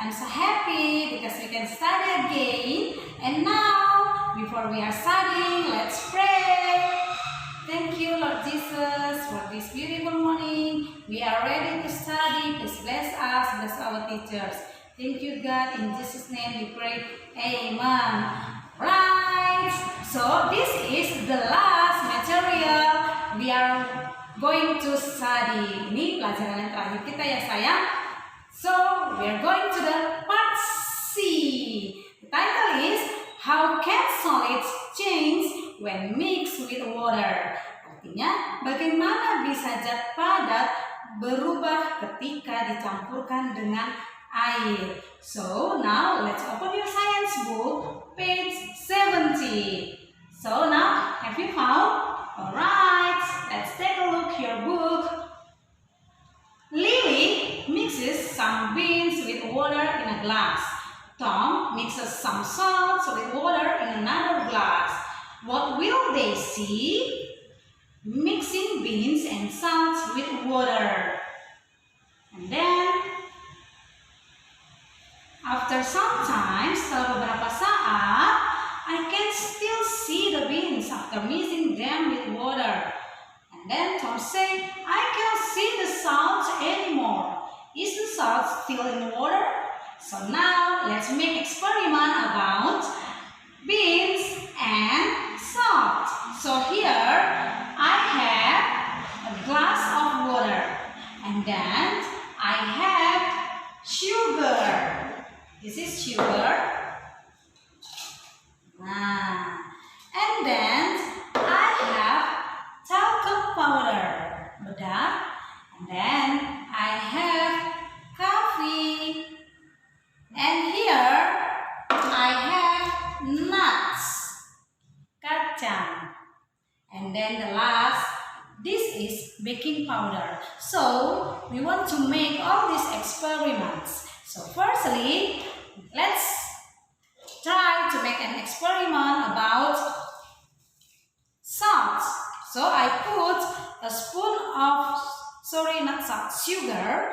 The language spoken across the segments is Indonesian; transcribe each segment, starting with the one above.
I'm so happy because we can study again. And now, before we are studying, let's pray. Thank you, Lord Jesus, for this beautiful morning. We are ready to study. Please bless us, bless our teachers. Thank you, God. In Jesus' name we pray. Amen. Right. So, this is the last material we are going to study. Ini pelajaran yang terakhir kita ya sayang. So, we are going to the part C. The title is How Can Solids Change When Mixed with Water? Artinya, bagaimana bisa zat padat berubah ketika dicampurkan dengan air. So, now let's open your science book, page 70. So, now, have you found? Alright, let's take a look your book. Lily mixes some beans with water in a glass. Tom mixes some salts with water in another glass. What will they see? Mixing beans and salts with water. And then, after some time, setelah beberapa saat, I can still see the beans after mixing them with water. And then Tom said, I cannot see the salt anymore. Is the salt still in the water? So now let's make experiment about beans and salt. So here I have a glass of water. And then I have sugar. This is sugar. And then I have talcum powder, bedak. And then I have coffee. And here I have nuts, kacang. And then the last, this is baking powder. So we want to make all these experiments. So firstly, let's try to make an experiment about salt. So I put a spoon of, sugar.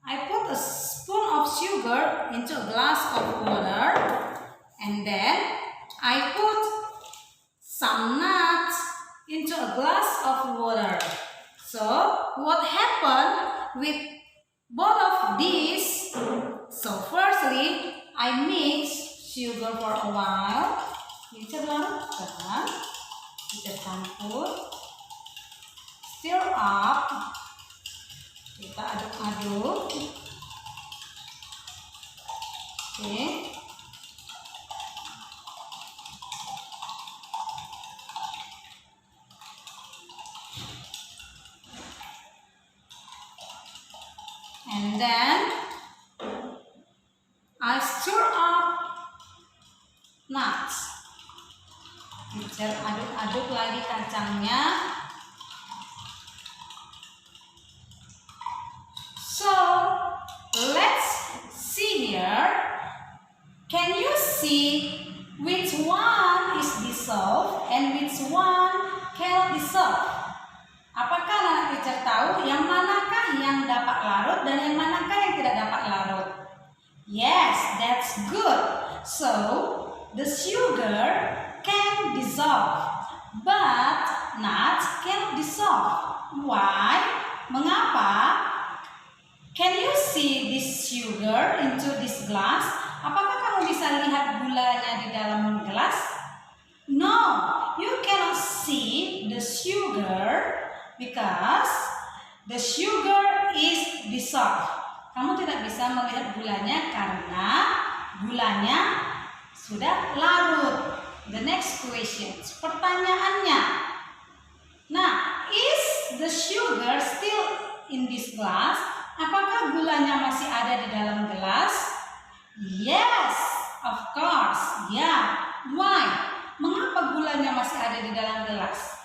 I put a spoon of sugar into a glass of water. And then I put some nuts into a glass of water. So what happened with both of these? So firstly, I mix sugar for a while. Dicampur, stir up. Kita aduk-aduk. Oke. And then I stir up nuts. Aduk-aduk lagi kacangnya. So let's see here. Can you see which one is dissolved and which one cannot dissolve? Apakah anak teacher tahu yang manakah yang dapat larut dan yang manakah yang tidak dapat larut? Yes, that's good. So the sugar can dissolve, but nuts cannot dissolve. Why? Mengapa? Can you see this sugar into this glass? Apakah kamu bisa lihat gulanya di dalam gelas? No, you cannot see the sugar because the sugar is dissolved. Kamu tidak bisa melihat gulanya karena gulanya sudah larut. The next question. Pertanyaannya. Nah, is the sugar still in this glass? Apakah gulanya masih ada di dalam gelas? Yes, of course. Yeah. Why? Mengapa gulanya masih ada di dalam gelas?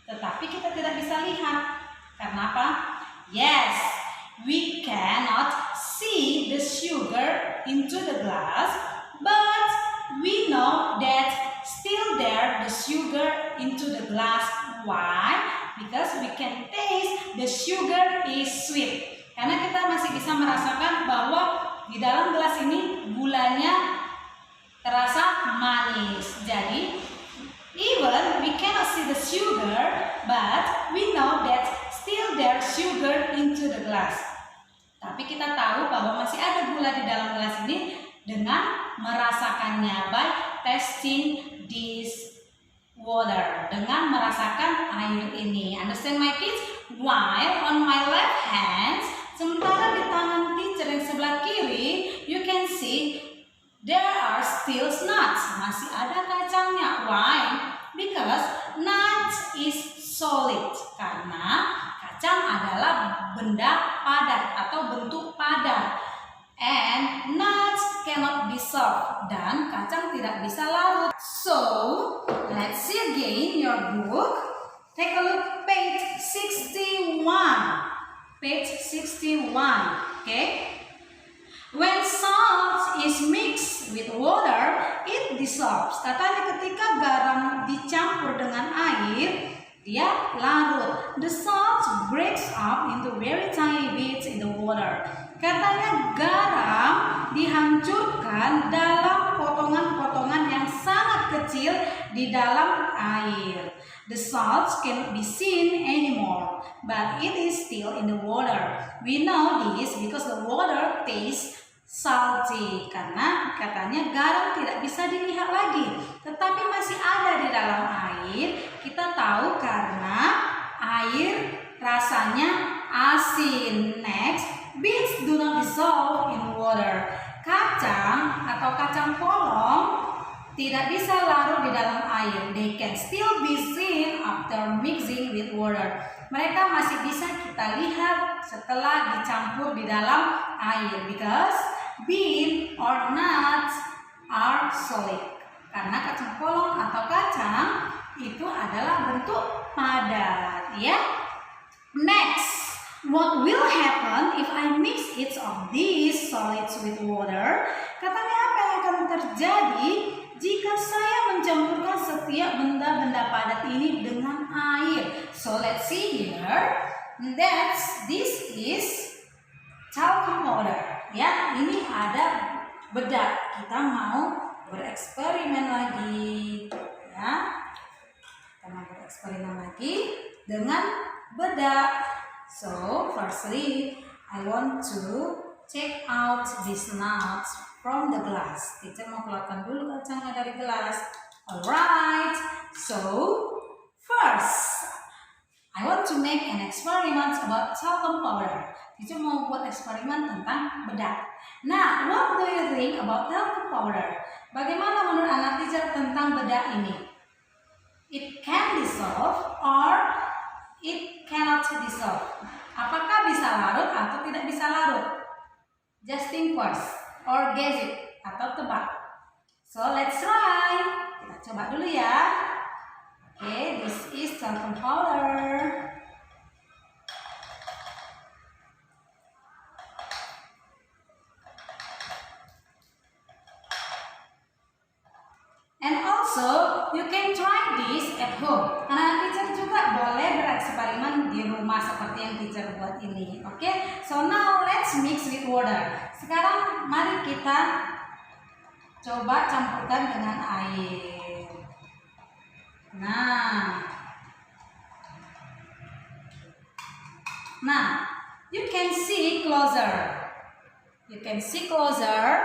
Tetapi kita tidak bisa lihat. Karena apa? Yes, we cannot see the sugar into the glass, but we know that still there the sugar into the glass. Why? Because we can taste the sugar is sweet. Karena kita masih bisa merasakan bahwa di Di dalam gelas ini gulanya terasa manis. Jadi even we cannot see the sugar, but we know that still there sugar into the glass. Tapi kita tahu bahwa masih ada gula di dalam gelas ini dengan merasakannya by tasting this water, dengan merasakan air ini. Understand my kids? While on my left hand, sementara di tangan teacher yang sebelah kiri, you can see there are still nuts. Masih ada kacangnya. Why? Because nuts is solid. Karena kacang adalah benda padat atau bentuk padat. And nuts cannot be soft. Dan kacang tidak bisa larut. So, let's see again your book. Take a look page 61. Page 61. Okay? When salt is mixed with water, it dissolves. Katanya ketika garam dicampur dengan air, dia larut. The salt breaks up into very tiny bits in the water. Katanya garam dihancurkan dalam potongan-potongan yang sangat kecil di dalam air. The salt cannot be seen anymore, but it is still in the water. We know this because the water tastes salty. Karena katanya garam tidak bisa dilihat lagi, tetapi masih ada di dalam air. Kita tahu karena air rasanya asin. Next, beets do not dissolve in water. Kacang atau kacang polong tidak bisa larut di dalam air. They can still be seen after mixing with water. Mereka masih bisa kita lihat setelah dicampur di dalam air. Because bean or nuts are solid. Karena kacang polong atau kacang itu adalah bentuk padat, ya. Next, what will happen if I mix each of these solids with water? Katanya apa yang akan terjadi jika saya mencampurkan setiap benda-benda padat ini dengan air? So let's see here. This is talcum powder. Ya, ini ada bedak. Kita mau bereksperimen lagi, ya. Kita mau bereksperimen lagi dengan bedak. So firstly, I want to take out these nuts from the glass. Teacher mau keluarkan dulu kacangnya dari gelas. Alright. So first, I want to make an experiment about talcum powder. Teacher mau buat eksperimen tentang bedak. Nah, what do you think about talcum powder? Bagaimana menurut anak teacher tentang bedak ini? It can dissolve or it cannot dissolve. Apakah bisa larut atau tidak bisa larut? Just think first, or guess it, atau tebak. So let's try. Kita coba dulu ya. Okay, this is talcum powder. And also, you can try this at home. Anak teacher juga boleh bereksperimen di rumah seperti yang teacher buat ini. Oke, so now let's mix with water. Sekarang mari kita coba campurkan dengan air. Nah, you can see closer. You can see closer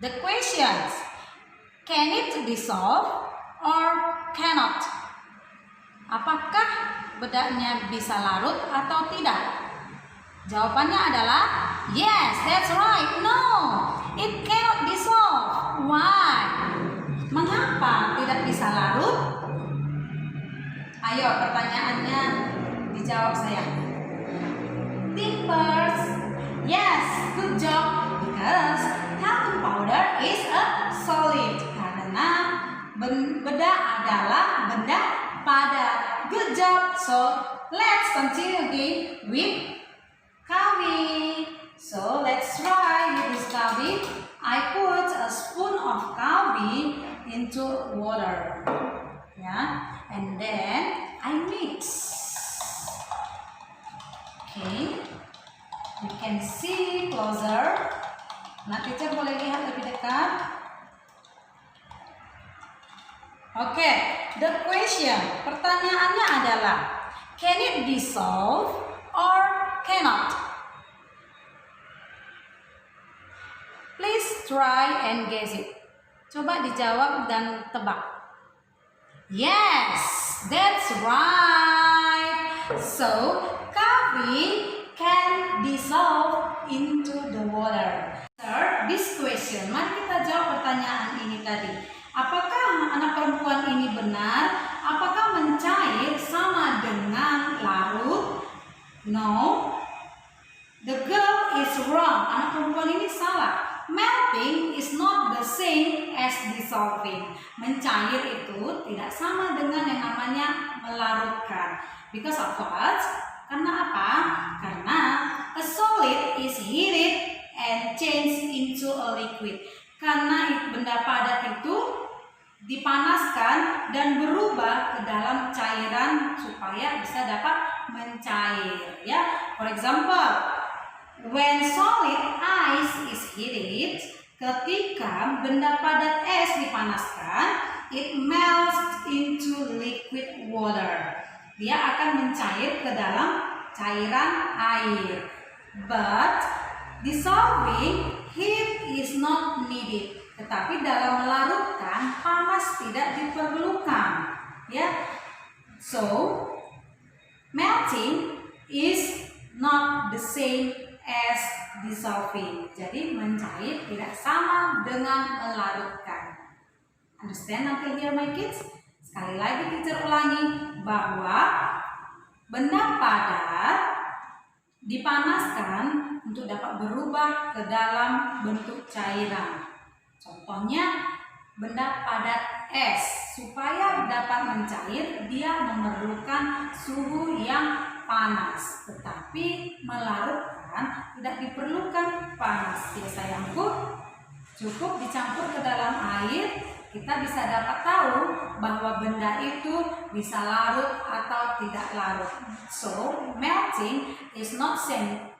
the questions. Can it dissolve or cannot? Apakah bedaknya bisa larut atau tidak? Jawabannya adalah yes, that's right. No, it cannot dissolve. Why? Mengapa tidak bisa larut? Ayo, pertanyaannya dijawab sayang. Think first. Yes, good job. Because talcum powder is a solid. Karena bedak adalah benda padat. Good job. So let's continue again with kawi. So let's try with this kawi. I put a spoon of kawi into water. Yeah, and then I mix. Okay. You can see closer. Nah, teacher boleh lihat lebih dekat. Oke, the question. Pertanyaannya adalah, can it dissolve or cannot? Please try and guess it. Coba dijawab dan tebak. Yes, that's right. So, coffee can dissolve into the water. Answer this question. Mari kita jawab pertanyaan ini tadi. Apakah anak perempuan ini benar? Apakah mencair sama dengan larut? No. The girl is wrong. Anak perempuan ini salah. Melting is not the same as dissolving. Mencair itu tidak sama dengan yang namanya melarutkan. Because of what? Karena apa? Karena a solid is heated and changed into a liquid. Karena benda padat itu dipanaskan dan berubah ke dalam cairan supaya bisa dapat mencair. Ya, for example, when solid ice is heated, ketika benda padat es dipanaskan, it melts into liquid water. Dia akan mencair ke dalam cairan air. But dissolving, heat is not needed. Tetapi dalam melarutkan, panas tidak diperlukan. Ya, so melting is not the same as dissolving. Jadi mencair tidak sama dengan melarutkan. Understand until here, my kids? Sekali lagi teacher ulangi bahwa benda padat dipanaskan untuk dapat berubah ke dalam bentuk cairan. Contohnya benda padat es. Supaya dapat mencair, dia memerlukan suhu yang panas. Tetapi melarutkan tidak diperlukan panas. Ya sayangku, cukup dicampur ke dalam air, kita bisa dapat tahu bahwa benda itu bisa larut atau tidak larut. So, melting is not same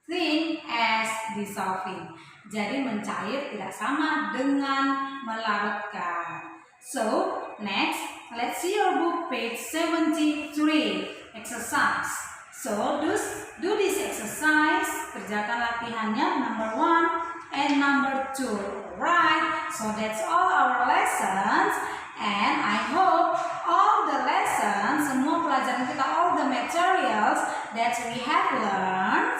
thing as dissolving. Jadi mencair tidak sama dengan melarutkan. So, next, let's see your book page 73, exercise. So, do this exercise, kerjakan latihannya number 1 and number 2. Right, so that's all our lessons. And I hope all the lessons, semua pelajaran kita, all the materials that we have learned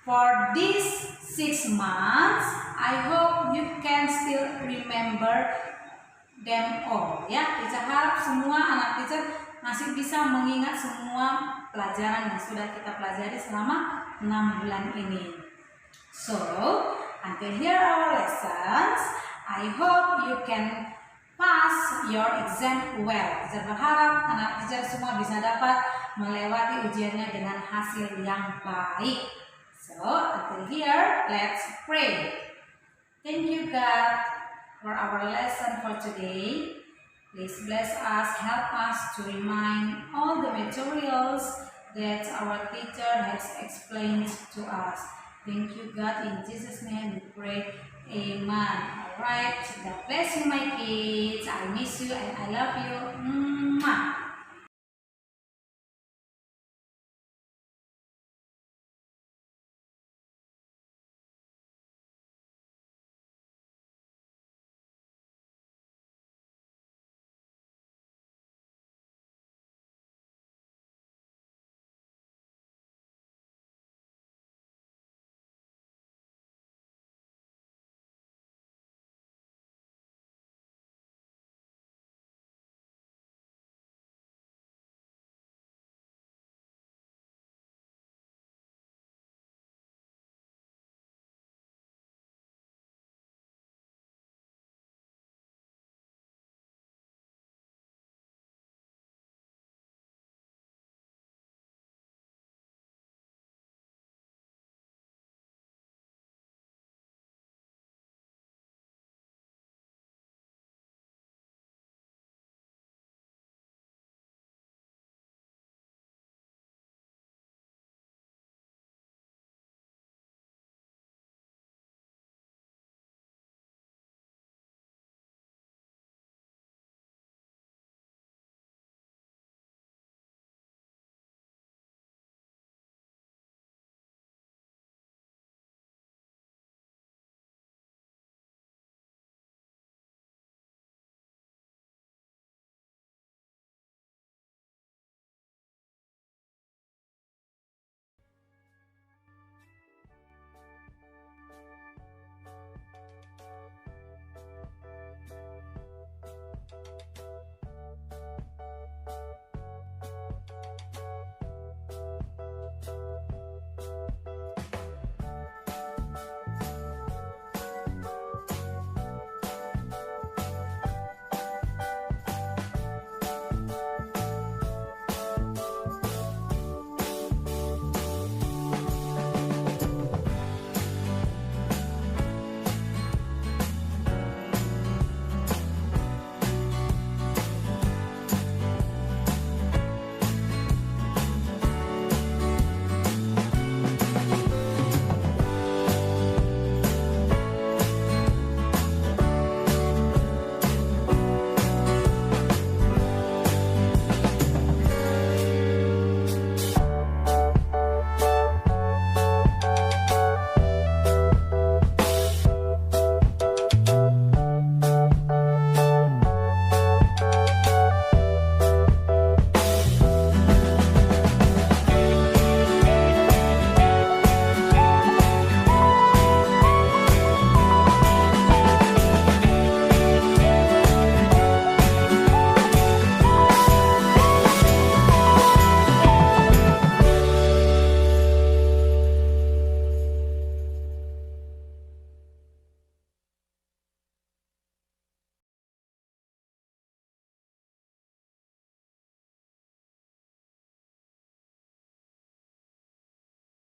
for these 6 months, I hope you can still remember them all. Ya, teacher harap semua anak teacher masih bisa mengingat semua pelajaran yang sudah kita pelajari selama 6 bulan ini. So, until here our lessons, I hope you can pass your exam well. Teacher berharap anak teacher semua bisa dapat melewati ujiannya dengan hasil yang baik. So, until here, let's pray. Thank you, God, for our lesson for today. Please bless us, help us to remind all the materials that our teacher has explained to us. Thank you, God, in Jesus' name we pray. Amen. Alright, God bless you, my kids. I miss you and I love you. Mwah.